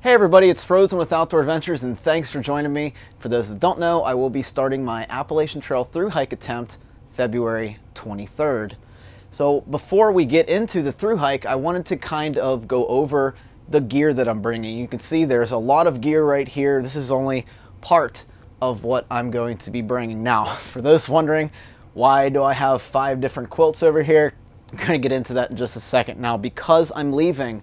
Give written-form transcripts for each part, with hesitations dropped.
Hey everybody, it's Frozen with Outdoor Adventures and thanks for joining me. For those that don't know, I will be starting my Appalachian Trail Thru Hike attempt February 23rd. So before we get into the thru hike, I wanted to kind of go over the gear that I'm bringing. You can see there's a lot of gear right here. This is only part of what I'm going to be bringing. Now, for those wondering, why do I have 5 different quilts over here? I'm going to get into that in just a second. Now, because I'm leaving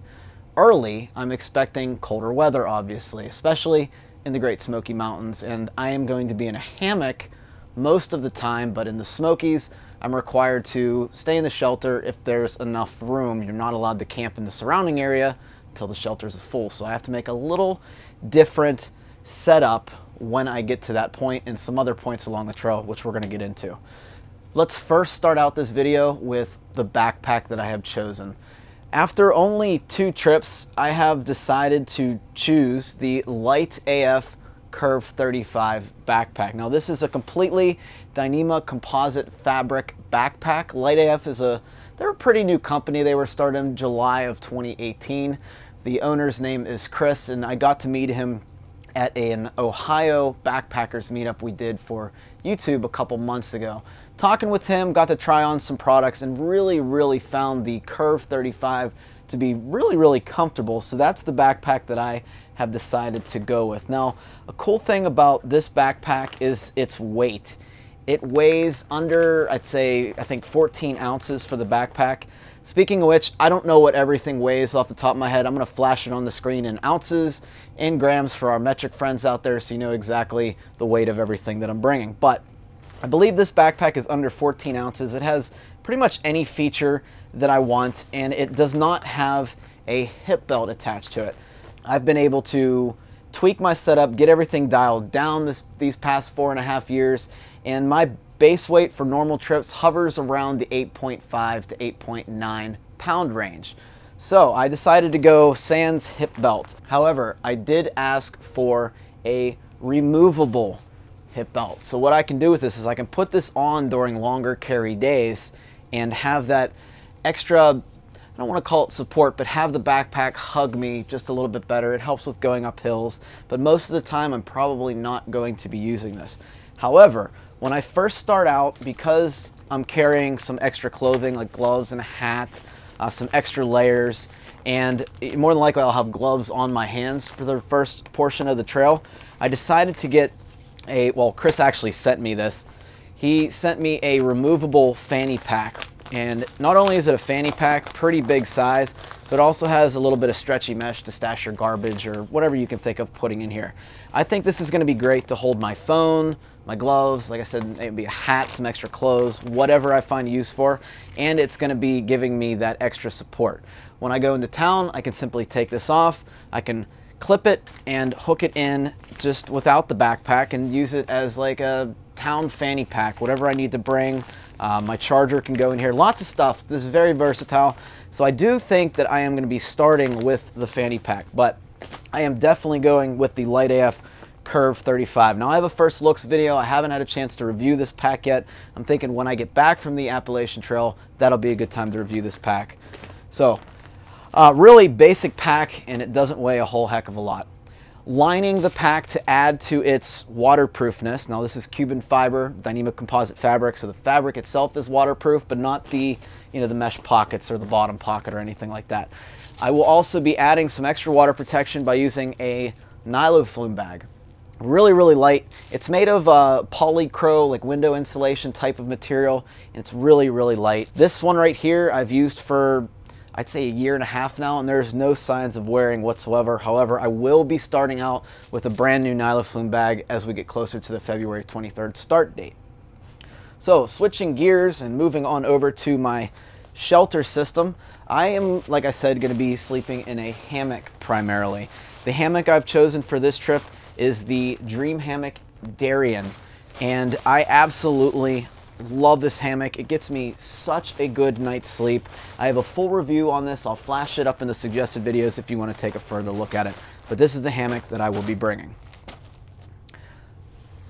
early, I'm expecting colder weather, obviously, especially in the Great Smoky Mountains, and I am going to be in a hammock most of the time, but in the Smokies, I'm required to stay in the shelter if there's enough room. You're not allowed to camp in the surrounding area until the shelters are full, so I have to make a little different setup when I get to that point and some other points along the trail, which we're going to get into. Let's first start out this video with the backpack that I have chosen. After only 2 trips, I have decided to choose the Light AF Curve 35 backpack. Now this is a completely Dyneema composite fabric backpack. Light AF they're a pretty new company. They were started in July of 2018. The owner's name is Chris, and I got to meet him at an Ohio backpackers meetup we did for YouTube a couple months ago. Talking with him, got to try on some products and really found the Curve 35 to be really comfortable. So that's the backpack that I have decided to go with. Now, a cool thing about this backpack is its weight. It weighs under, I think 14 ounces for the backpack. Speaking of which, I don't know what everything weighs off the top of my head. I'm going to flash it on the screen in ounces, in grams for our metric friends out there, so you know exactly the weight of everything that I'm bringing. But I believe this backpack is under 14 ounces. It has pretty much any feature that I want, and it does not have a hip belt attached to it. I've been able to tweak my setup, get everything dialed down these past 4.5 years, and my base weight for normal trips hovers around the 8.5 to 8.9 pound range. So I decided to go sans hip belt. However, I did ask for a removable hip belt. So what I can do with this is I can put this on during longer carry days and have that extra, I don't want to call it support, but have the backpack hug me just a little bit better. It helps with going up hills, but most of the time I'm probably not going to be using this. However, when I first start out, because I'm carrying some extra clothing like gloves and a hat, some extra layers, and more than likely I'll have gloves on my hands for the first portion of the trail, I decided to get well, Chris actually sent me this. He sent me a removable fanny pack. And not only is it a fanny pack, pretty big size, but also has a little bit of stretchy mesh to stash your garbage or whatever you can think of putting in here. I think this is going to be great to hold my phone, my gloves, like I said, maybe a hat, some extra clothes, whatever I find use for, and it's going to be giving me that extra support. When I go into town, I can simply take this off, I can clip it and hook it in just without the backpack and use it as like a town fanny pack, whatever I need to bring. My charger can go in here, lots of stuff. This is very versatile. So I do think that I am going to be starting with the fanny pack, but I am definitely going with the Light AF Curve 35. Now I have a first looks video. I haven't had a chance to review this pack yet. I'm thinking when I get back from the Appalachian Trail, that'll be a good time to review this pack. So really basic pack, and it doesn't weigh a whole heck of a lot. Lining the pack to add to its waterproofness. Now this is Cuban fiber, Dyneema composite fabric, so the fabric itself is waterproof, but not the, the mesh pockets or the bottom pocket or anything like that. I will also be adding some extra water protection by using a nyloflume bag. Really light. It's made of polycro, like window insulation type of material, and it's really light. This one right here I've used for, I'd say, 1.5 years now, and there's no signs of wearing whatsoever. However, I will be starting out with a brand new nyloflume bag as we get closer to the February 23rd start date. So switching gears and moving on over to my shelter system, I am, like I said, going to be sleeping in a hammock primarily. The hammock I've chosen for this trip is the Dream Hammock Darien, and I absolutely love this hammock. It gets me such a good night's sleep. I have a full review on this. I'll flash it up in the suggested videos if you want to take a further look at it. But this is the hammock that I will be bringing.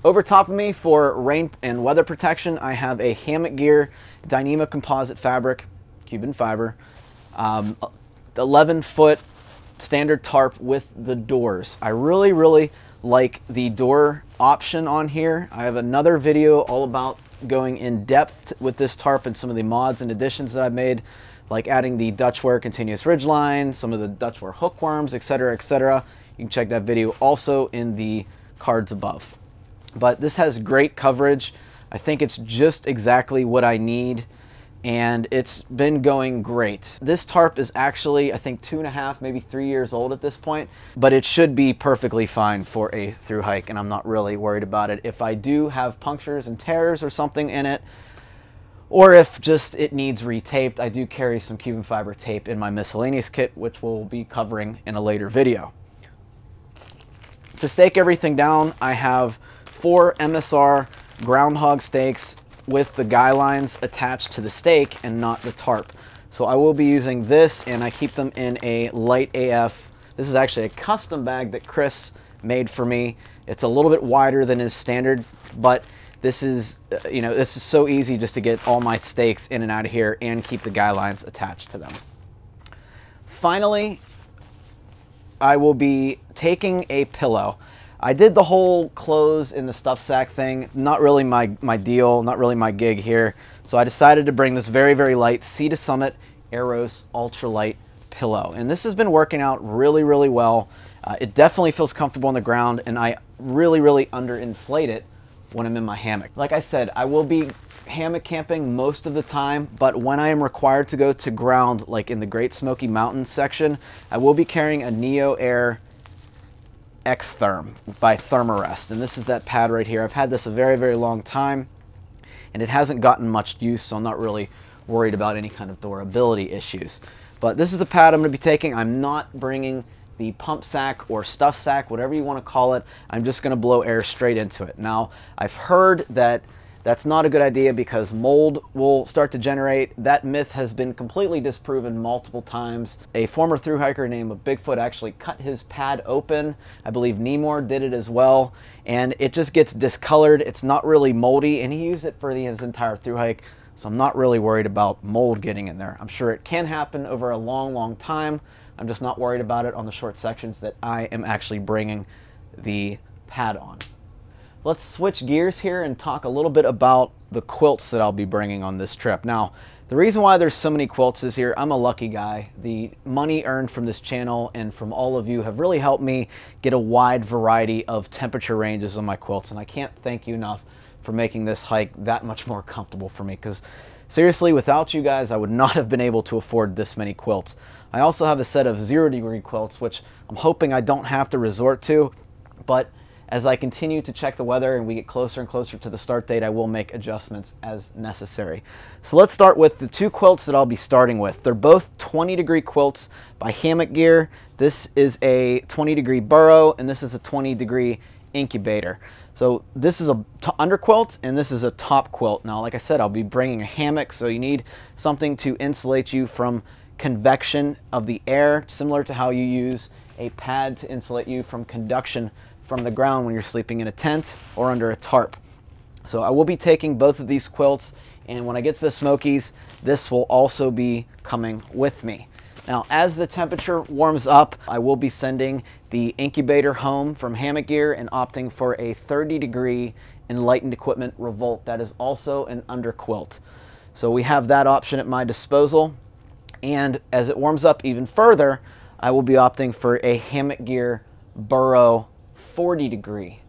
Over top of me for rain and weather protection, I have a Hammock Gear Dyneema composite fabric, Cuban fiber, 11-foot standard tarp with the doors. I really like the door option on here. I have another video all about going in depth with this tarp and some of the mods and additions that I've made, like adding the Dutchware continuous ridgeline, some of the Dutchware hookworms, etc., etc. You can check that video also in the cards above. But this has great coverage. I think it's just exactly what I need, and it's been going great. This tarp is actually, I think, 2.5, maybe 3 years old at this point, but it should be perfectly fine for a thru hike, and I'm not really worried about it. If I do have punctures and tears or something in it, or if just it needs retaped, I do carry some Cuban fiber tape in my miscellaneous kit, which we'll be covering in a later video. To stake everything down, I have 4 MSR groundhog stakes with the guy lines attached to the stake and not the tarp. So I will be using this, and I keep them in a light AF. This is actually a custom bag that Chris made for me. It's a little bit wider than his standard, but this is, you know, this is so easy just to get all my stakes in and out of here and keep the guy lines attached to them. Finally, I will be taking a pillow. I did the whole clothes in the stuff sack thing. Not really my deal, not really my gig here. So I decided to bring this very light Sea to Summit Aeros ultralight pillow. And this has been working out really well. It definitely feels comfortable on the ground, and I really underinflate it when I'm in my hammock. Like I said, I will be hammock camping most of the time, but when I am required to go to ground, like in the Great Smoky Mountains section, I will be carrying a Neo Air X-Therm by Thermarest, and this is that pad right here. I've had this a very long time, and it hasn't gotten much use, so I'm not really worried about any kind of durability issues. But this is the pad I'm going to be taking. I'm not bringing the pump sack or stuff sack, whatever you want to call it. I'm just going to blow air straight into it. Now, I've heard that that's not a good idea because mold will start to generate. That myth has been completely disproven multiple times. A former thru hiker named Bigfoot actually cut his pad open. I believe Nemor did it as well, and it just gets discolored. It's not really moldy, and he used it for his entire thru hike, so I'm not really worried about mold getting in there. I'm sure it can happen over a long time. I'm just not worried about it on the short sections that I am actually bringing the pad on. Let's switch gears here and talk a little bit about the quilts that I'll be bringing on this trip. Now, the reason why there's so many quilts is here, I'm a lucky guy. The money earned from this channel and from all of you have really helped me get a wide variety of temperature ranges on my quilts, and I can't thank you enough for making this hike that much more comfortable for me, because seriously, without you guys, I would not have been able to afford this many quilts. I also have a set of 0-degree quilts, which I'm hoping I don't have to resort to, but as I continue to check the weather and we get closer and closer to the start date, I will make adjustments as necessary. So let's start with the 2 quilts that I'll be starting with. They're both 20-degree quilts by Hammock Gear. This is a 20-degree burrow, and this is a 20-degree incubator. So this is a under quilt, and this is a top quilt. Now, like I said, I'll be bringing a hammock, so you need something to insulate you from convection of the air, similar to how you use a pad to insulate you from conduction from the ground when you're sleeping in a tent or under a tarp. So I will be taking both of these quilts, and when I get to the Smokies, this will also be coming with me. Now, as the temperature warms up, I will be sending the incubator home from Hammock Gear and opting for a 30-degree Enlightened Equipment Revolt. That is also an under quilt. So we have that option at my disposal. And as it warms up even further, I will be opting for a Hammock Gear Burrow 40-degree.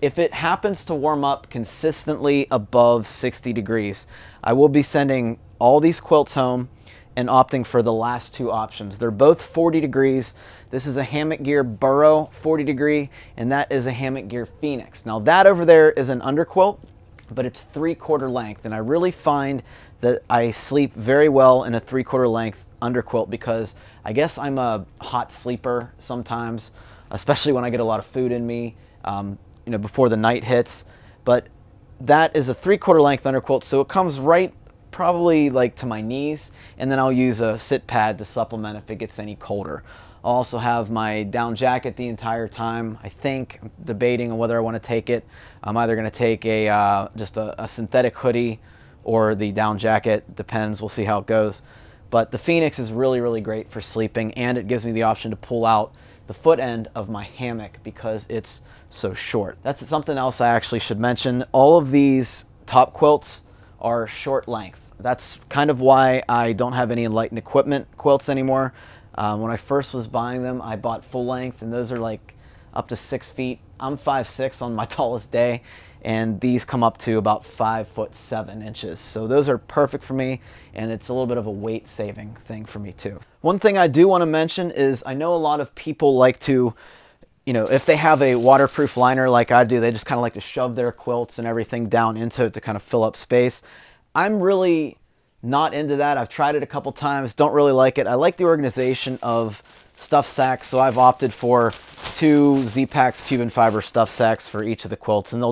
If it happens to warm up consistently above 60 degrees, I will be sending all these quilts home and opting for the last 2 options. They're both 40 degrees. This is a Hammock Gear Burrow 40 degree, and that is a Hammock Gear Phoenix. Now that over there is an under quilt, but it's 3/4 length, and I really find that I sleep very well in a 3/4 length under quilt because I guess I'm a hot sleeper sometimes, especially when I get a lot of food in me, you know, before the night hits. But that is a 3/4 length under quilt, so it comes right probably like to my knees, and then I'll use a sit pad to supplement if it gets any colder. I'll also have my down jacket the entire time. I think I'm debating on whether I want to take it. I'm either going to take just a synthetic hoodie or the down jacket, depends, we'll see how it goes. But the Phoenix is really, really great for sleeping, and it gives me the option to pull out the foot end of my hammock because it's so short. That's something else I actually should mention. All of these top quilts are short length. That's kind of why I don't have any Enlightened Equipment quilts anymore. When I first was buying them, I bought full length, and those are like up to 6 feet. I'm 5'6" on my tallest day, and these come up to about 5'7". So those are perfect for me, and it's a little bit of a weight saving thing for me too. One thing I do want to mention is I know a lot of people like to, you know, if they have a waterproof liner like I do, they just kind of like to shove their quilts and everything down into it to kind of fill up space. I'm really not into that. I've tried it a couple times, don't really like it. I like the organization of stuff sacks, so I've opted for 2 Z-Packs Cuban fiber stuff sacks for each of the quilts, and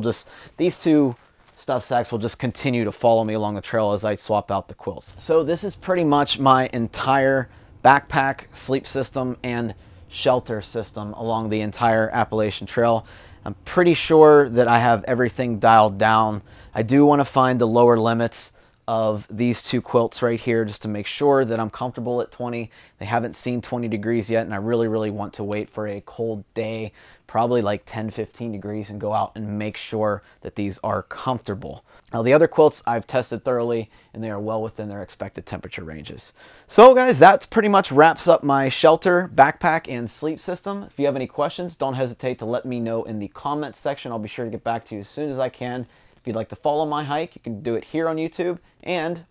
these 2 stuff sacks will just continue to follow me along the trail as I swap out the quilts. So this is pretty much my entire backpack, sleep system, and shelter system along the entire Appalachian Trail. I'm pretty sure that I have everything dialed down. I do want to find the lower limits of these 2 quilts right here just to make sure that I'm comfortable at 20. They haven't seen 20 degrees yet, and I really, really want to wait for a cold day, probably like 10-15 degrees, and go out and make sure that these are comfortable. Now the other quilts I've tested thoroughly, and they are well within their expected temperature ranges. So guys, that pretty much wraps up my shelter, backpack, and sleep system. If you have any questions, don't hesitate to let me know in the comments section. I'll be sure to get back to you as soon as I can. If you'd like to follow my hike, you can do it here on YouTube,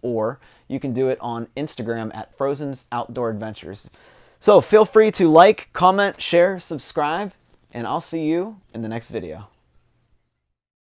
or you can do it on Instagram at frozensoutdooradventures. So feel free to like, comment, share, subscribe, and I'll see you in the next video.